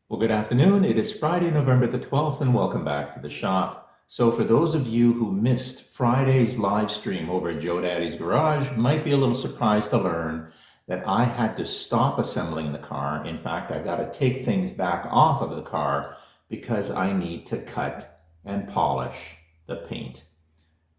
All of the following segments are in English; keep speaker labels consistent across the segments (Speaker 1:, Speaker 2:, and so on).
Speaker 1: Well, good afternoon. It is Friday, November the 12th, and welcome back to the shop. So for those of you who missed Friday's live stream over at Joe Daddy's Garage, might be a little surprised to learn that I had to stop assembling the car. In fact, I've got to take things back off of the car because I need to cut and polish the paint.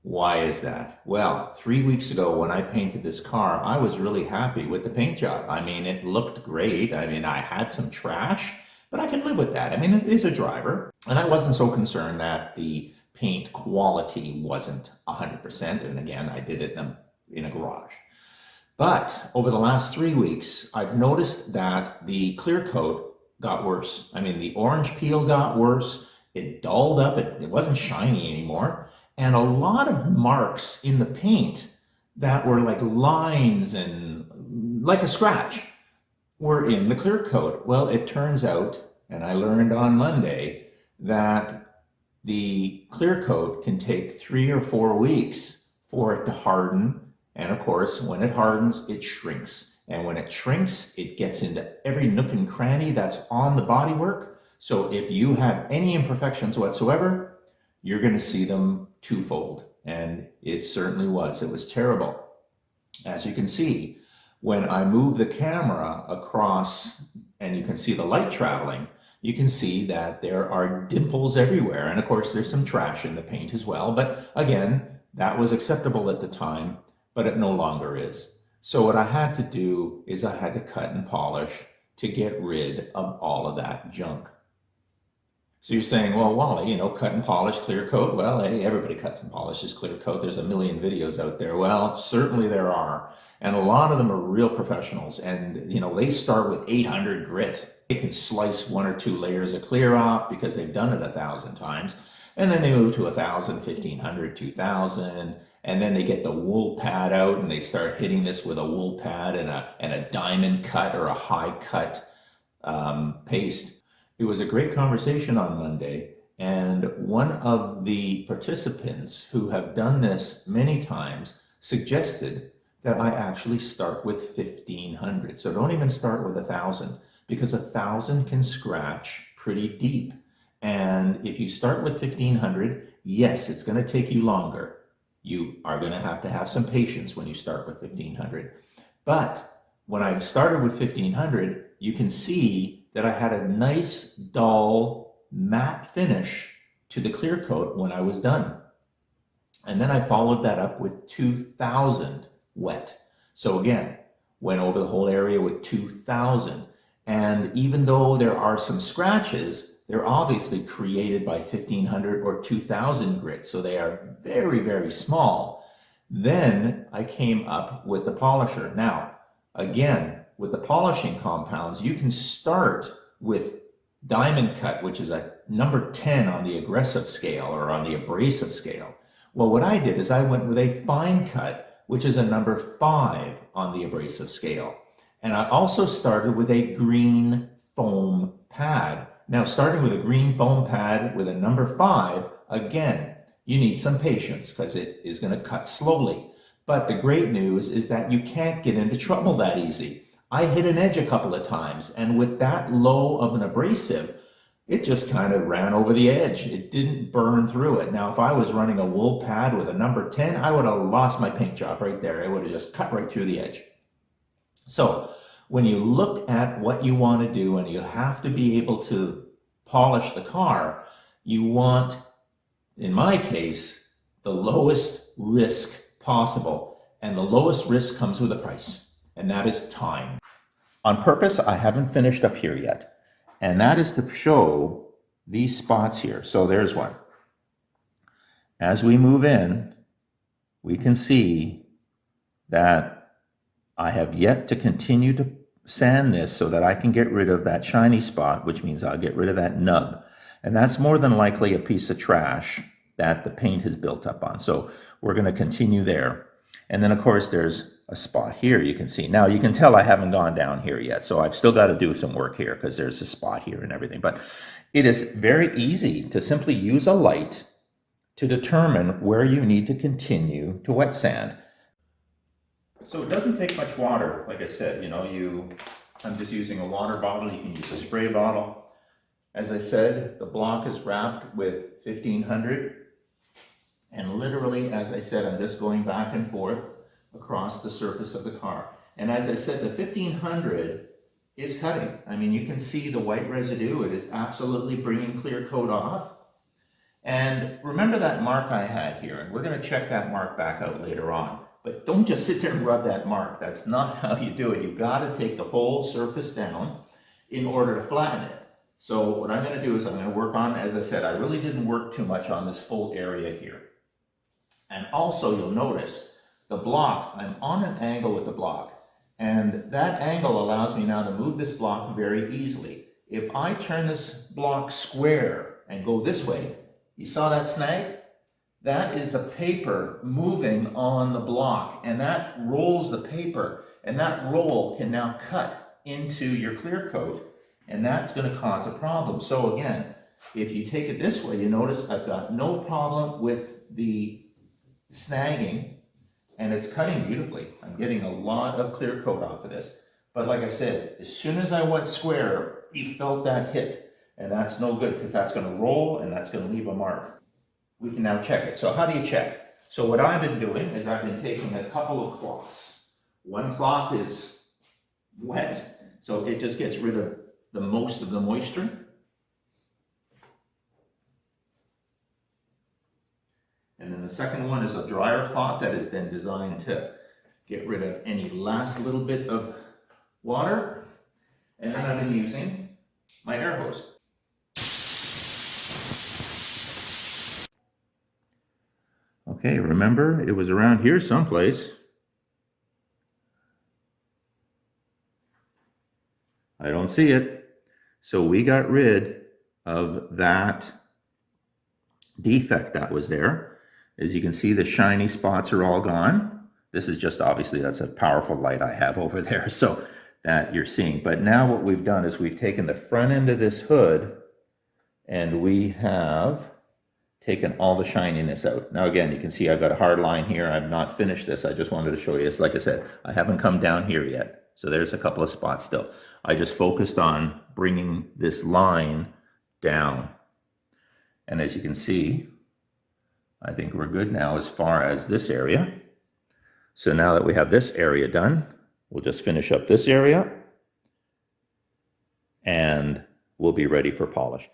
Speaker 1: Why is that? Well, 3 weeks ago when I painted this car, I was really happy with the paint job. I mean, it looked great. I mean, I had some trash, but I could live with that. I mean, it is a driver, and I wasn't so concerned that the paint quality wasn't 100%. And again, I did it in a garage. But over the last 3 weeks, I've noticed that the clear coat got worse. I mean, the orange peel got worse. It dulled up. It wasn't shiny anymore. And a lot of marks in the paint that were like lines and like a scratch were in the clear coat. Well, it turns out, and I learned on Monday, that the clear coat can take 3 or 4 weeks for it to harden. And of course, when it hardens, it shrinks. And when it shrinks, it gets into every nook and cranny that's on the bodywork. So if you have any imperfections whatsoever, you're going to see them twofold. And it certainly was. It was terrible. As you can see, when I move the camera across and you can see the light traveling, you can see that there are dimples everywhere. And of course, there's some trash in the paint as well. But again, that was acceptable at the time, but it no longer is. So what I had to do is I had to cut and polish to get rid of all of that junk. So you're saying, well, Wally, cut and polish, clear coat. Well, hey, everybody cuts and polishes clear coat. There's a million videos out there. Well, certainly there are. And a lot of them are real professionals. And, they start with 800 grit. They can slice 1 or 2 layers of clear off because they've done it 1,000 times. And then they move to 1,000, 1,500, 2,000. And then they get the wool pad out and they start hitting this with a wool pad and a diamond cut or a high cut paste. It was a great conversation on Monday, and one of the participants who have done this many times suggested that I actually start with 1,500. So don't even start with 1,000, because 1,000 can scratch pretty deep. And if you start with 1,500, yes, it's going to take you longer. You are going to have some patience when you start with 1,500. But when I started with 1,500, you can see that I had a nice, dull, matte finish to the clear coat when I was done. And then I followed that up with 2,000 wet. So again, went over the whole area with 2,000. And even though there are some scratches, they're obviously created by 1,500 or 2,000 grit. So they are very, very small. Then I came up with the polisher. Now, again, with the polishing compounds, you can start with diamond cut, which is a number 10 on the aggressive scale or on the abrasive scale. Well, what I did is I went with a fine cut, which is a number 5 on the abrasive scale. And I also started with a green foam pad. Now, starting with a green foam pad with a number 5, again, you need some patience because it is going to cut slowly. But the great news is that you can't get into trouble that easy. I hit an edge a couple of times, and with that low of an abrasive, it just kind of ran over the edge. It didn't burn through it. Now, if I was running a wool pad with a number 10, I would have lost my paint job right there. It would have just cut right through the edge. So when you look at what you want to do and you have to be able to polish the car, you want, in my case, the lowest risk possible. And the lowest risk comes with a price, and that is time. On purpose, I haven't finished up here yet, and that is to show these spots here. So there's one. As we move in, we can see that I have yet to continue to sand this so that I can get rid of that shiny spot, which means I'll get rid of that nub. And that's more than likely a piece of trash that the paint has built up on. So we're going to continue there. And then, of course, there's a spot here you can see. Now, you can tell I haven't gone down here yet, so I've still got to do some work here because there's a spot here and everything. But it is very easy to simply use a light to determine where you need to continue to wet sand. So it doesn't take much water, like I said. I'm just using a water bottle. You can use a spray bottle. As I said, the block is wrapped with 1500. And literally, as I said, I'm just going back and forth across the surface of the car. And as I said, the 1500 is cutting. I mean, you can see the white residue. It is absolutely bringing clear coat off. And remember that mark I had here, and we're going to check that mark back out later on. But don't just sit there and rub that mark. That's not how you do it. You've got to take the whole surface down in order to flatten it. So what I'm going to do is I'm going to work on, as I said, I really didn't work too much on this full area here. And also you'll notice the block, I'm on an angle with the block. And that angle allows me now to move this block very easily. If I turn this block square and go this way, you saw that snag? That is the paper moving on the block, and that rolls the paper, and that roll can now cut into your clear coat, and that's going to cause a problem. So again, if you take it this way, you notice I've got no problem with the snagging, and it's cutting beautifully. I'm getting a lot of clear coat off of this. But like I said, as soon as I went square, you felt that hit. And that's no good, because that's going to roll and that's going to leave a mark. We can now check it. So how do you check? So what I've been doing is I've been taking a couple of cloths. One cloth is wet, so it just gets rid of the most of the moisture. And then the second one is a drier cloth that is then designed to get rid of any last little bit of water. And then I've been using my air hose. Okay, remember, it was around here someplace. I don't see it. So we got rid of that defect that was there. As you can see, the shiny spots are all gone. This is just, obviously, that's a powerful light I have over there, so that you're seeing. But now what we've done is we've taken the front end of this hood and we have taken all the shininess out. Now again, you can see I've got a hard line here. I've not finished this. I just wanted to show you. It's like I said, I haven't come down here yet. So there's a couple of spots still. I just focused on bringing this line down. And as you can see, I think we're good now as far as this area. So now that we have this area done, we'll just finish up this area and we'll be ready for polish.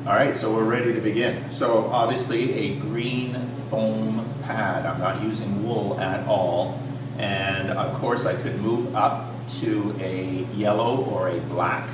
Speaker 1: All right, so we're ready to begin. So obviously a green foam pad. I'm not using wool at all. And of course I could move up to a yellow or a black.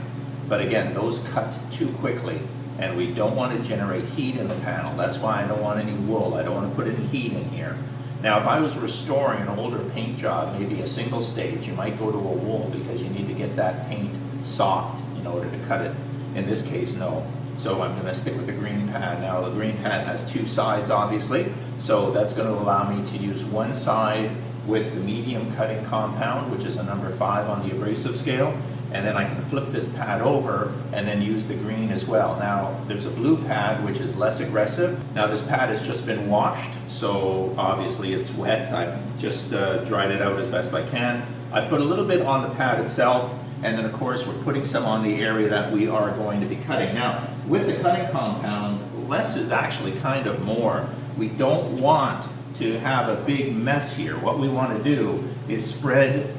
Speaker 1: But again, those cut too quickly and we don't want to generate heat in the panel. That's why I don't want any wool. I don't want to put any heat in here. Now, if I was restoring an older paint job, maybe a single stage, you might go to a wool because you need to get that paint soft in order to cut it. In this case, no. So I'm going to stick with the green pad. Now the green pad has two sides, obviously, so that's going to allow me to use one side with the medium cutting compound, which is a number 5 on the abrasive scale, and then I can flip this pad over and then use the green as well. Now there's a blue pad which is less aggressive. Now this pad has just been washed, so obviously it's wet. I've just dried it out as best I can. I put a little bit on the pad itself, and then of course we're putting some on the area that we are going to be cutting. Now with the cutting compound, less is actually kind of more. We don't want to have a big mess here. What we want to do is spread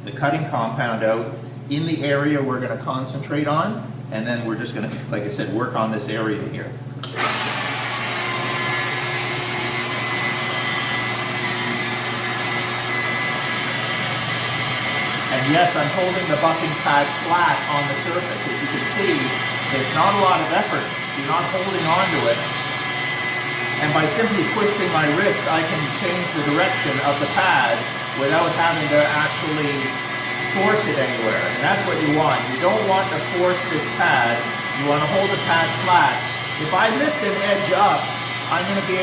Speaker 1: the cutting compound out in the area we're going to concentrate on, and then we're just going to, like I said, work on this area here. And yes, I'm holding the buffing pad flat on the surface. As you can see, there's not a lot of effort. You're not holding onto it. And by simply twisting my wrist, I can change the direction of the pad without having to actually force it anywhere. And that's what you want. You don't want to force this pad. You want to hold the pad flat. If I lift an edge up, I'm going to be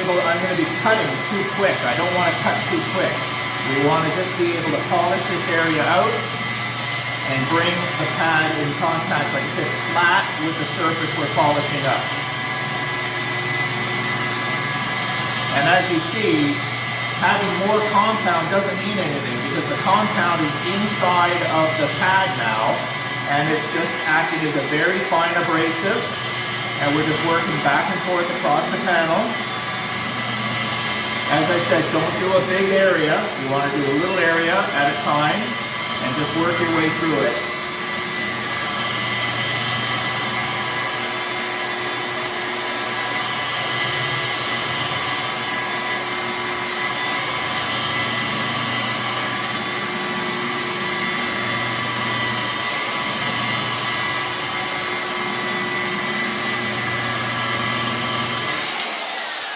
Speaker 1: cutting too quick. I don't want to cut too quick. We want to just be able to polish this area out and bring the pad in contact, like I said, flat with the surface we're polishing up. And as you see, having more compound doesn't mean anything because the compound is inside of the pad now, and it's just acting as a very fine abrasive. and we're just working back and forth across the panel. As I said, don't do a big area. You want to do a little area at a time and just work your way through it.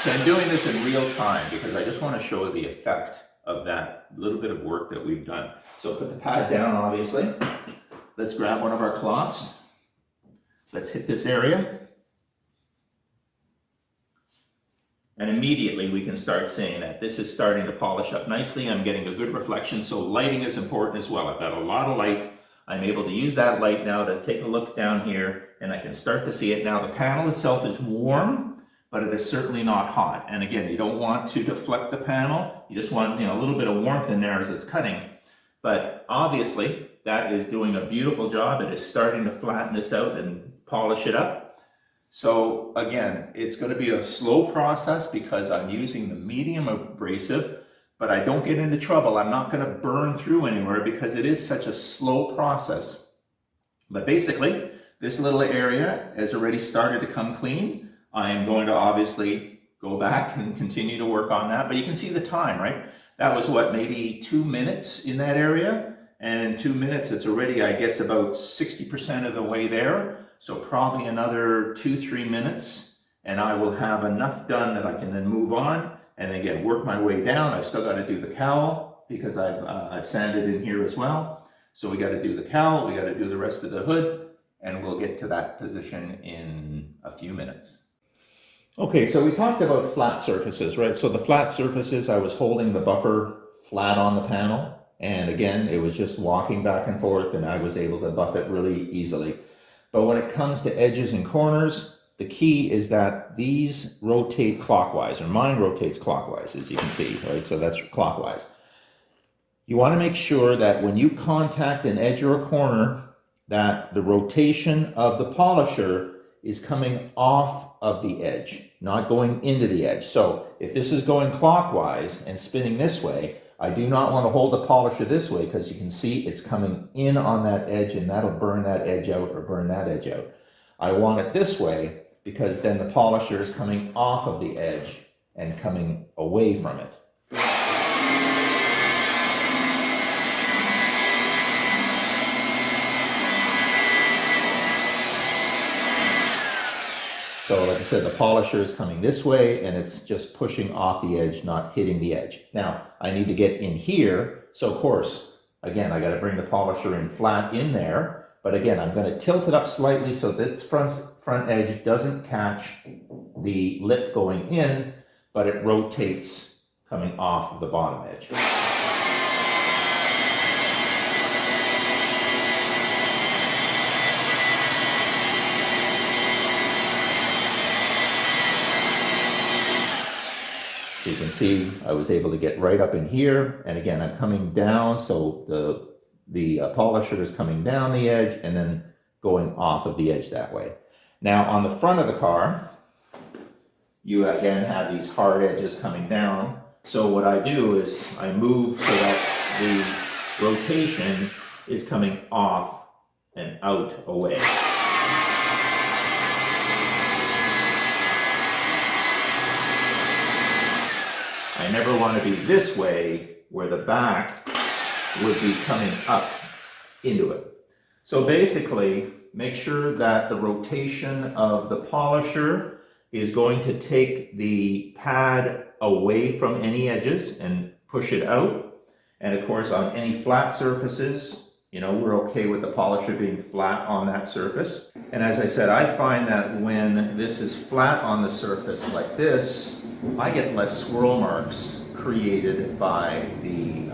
Speaker 1: So I'm doing this in real time because I just want to show the effect of that little bit of work that we've done. So put the pad down, obviously. Let's grab one of our cloths. Let's hit this area. And immediately we can start seeing that this is starting to polish up nicely. I'm getting a good reflection, so lighting is important as well. I've got a lot of light. I'm able to use that light now to take a look down here, and I can start to see it. Now the panel itself is warm, but it is certainly not hot. And again, you don't want to deflect the panel. You just want, a little bit of warmth in there as it's cutting. But obviously, that is doing a beautiful job. It is starting to flatten this out and polish it up. So again, it's going to be a slow process because I'm using the medium abrasive, but I don't get into trouble. I'm not going to burn through anywhere because it is such a slow process. But basically, this little area has already started to come clean. I am going to obviously go back and continue to work on that, but you can see the time, right? That was what, maybe 2 minutes in that area, and in 2 minutes it's already, I guess, about 60% of the way there. So probably another 2-3 minutes, and I will have enough done that I can then move on and again work my way down. I've still got to do the cowl because I've sanded in here as well. So we got to do the cowl, we got to do the rest of the hood, and we'll get to that position in a few minutes. Okay, so we talked about flat surfaces, right? So the flat surfaces, I was holding the buffer flat on the panel, and again, it was just walking back and forth, and I was able to buff it really easily. But when it comes to edges and corners, the key is that these rotate clockwise, or mine rotates clockwise, as you can see, right? So that's clockwise. You want to make sure that when you contact an edge or a corner, that the rotation of the polisher is coming off of the edge, not going into the edge. So if this is going clockwise and spinning this way, I do not want to hold the polisher this way because you can see it's coming in on that edge and that'll burn that edge out or burn that edge out. I want it this way because then the polisher is coming off of the edge and coming away from it. So like I said, the polisher is coming this way and it's just pushing off the edge, not hitting the edge. Now, I need to get in here. So of course, again, I got to bring the polisher in flat in there. But again, I'm going to tilt it up slightly so that front edge doesn't catch the lip going in, but it rotates coming off of the bottom edge. So you can see I was able to get right up in here, and again I'm coming down, so the polisher is coming down the edge and then going off of the edge that way. Now on the front of the car, you again have these hard edges coming down. So what I do is I move so that the rotation is coming off and out away. I never want to be this way where the back would be coming up into it. So basically, make sure that the rotation of the polisher is going to take the pad away from any edges and push it out. And of course, on any flat surfaces, we're okay with the polisher being flat on that surface. And as I said, I find that when this is flat on the surface like this, I get less swirl marks created by the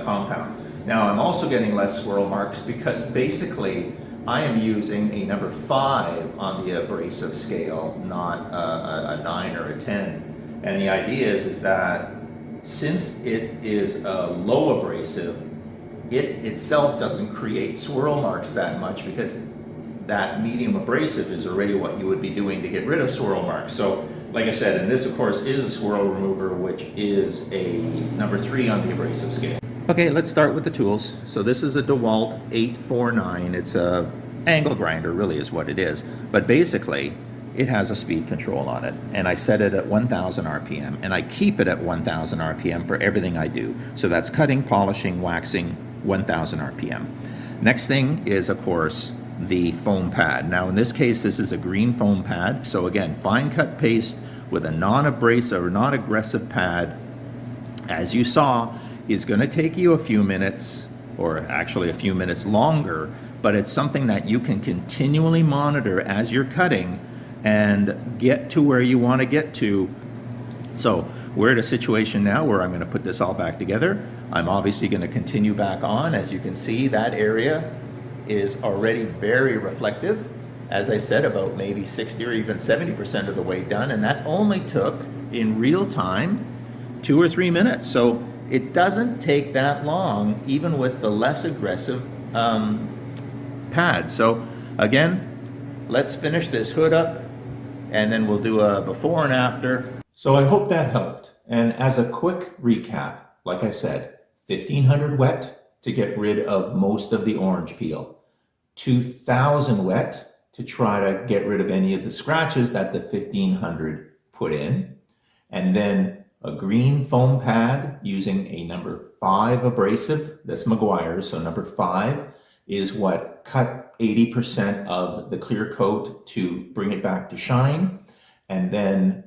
Speaker 1: compound. Now I'm also getting less swirl marks because basically I am using a number 5 on the abrasive scale, not a 9 or a 10. And the idea is that since it is a low abrasive, it itself doesn't create swirl marks that much because that medium abrasive is already what you would be doing to get rid of swirl marks. So like I said, and this of course is a swirl remover, which is a number 3 on the abrasive scale. Okay, let's start with the tools. So this is a DeWalt 849. It's a angle grinder, really is what it is. But basically, it has a speed control on it, and I set it at 1000 RPM, and I keep it at 1000 RPM for everything I do. So that's cutting, polishing, waxing, 1000 RPM. Next thing is, of course, the foam pad. Now in this case, this is a green foam pad. So again, fine cut paste with a non-abrasive or non-aggressive pad, as you saw, is going to take you a few minutes, or actually a few minutes longer, but it's something that you can continually monitor as you're cutting and get to where you want to get to. So we're at a situation now where I'm going to put this all back together. I'm obviously going to continue back on. As you can see, that area is already very reflective. As I said, about maybe 60 or even 70% of the way done, and that only took, in real time, 2 or 3 minutes. So it doesn't take that long, even with the less aggressive pad. So again, let's finish this hood up, and then we'll do a before and after. So I hope that helped. And as a quick recap, like I said, 1500 wet to get rid of most of the orange peel, 2000 wet to try to get rid of any of the scratches that the 1500 put in, and then a green foam pad using a number 5 abrasive. That's Meguiar's, so number 5 is what cut 80% of the clear coat to bring it back to shine. And then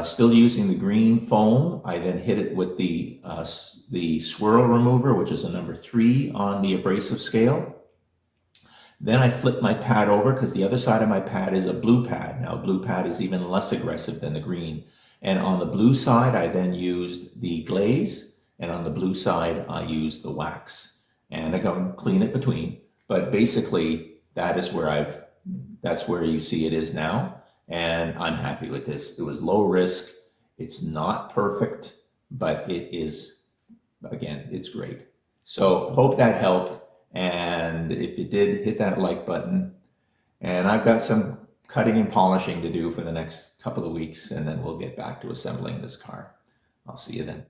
Speaker 1: still using the green foam, I then hit it with the swirl remover, which is a number 3 on the abrasive scale. Then I flip my pad over because the other side of my pad is a blue pad. Now, blue pad is even less aggressive than the green. And on the blue side, I then used the glaze, and on the blue side, I used the wax. And I go clean it between. But basically, that's where you see it is now. And I'm happy with this. It was low risk. It's not perfect, but it is, again, it's great. So hope that helped. And if it did, hit that like button. And I've got some cutting and polishing to do for the next couple of weeks, and then we'll get back to assembling this car. I'll see you then.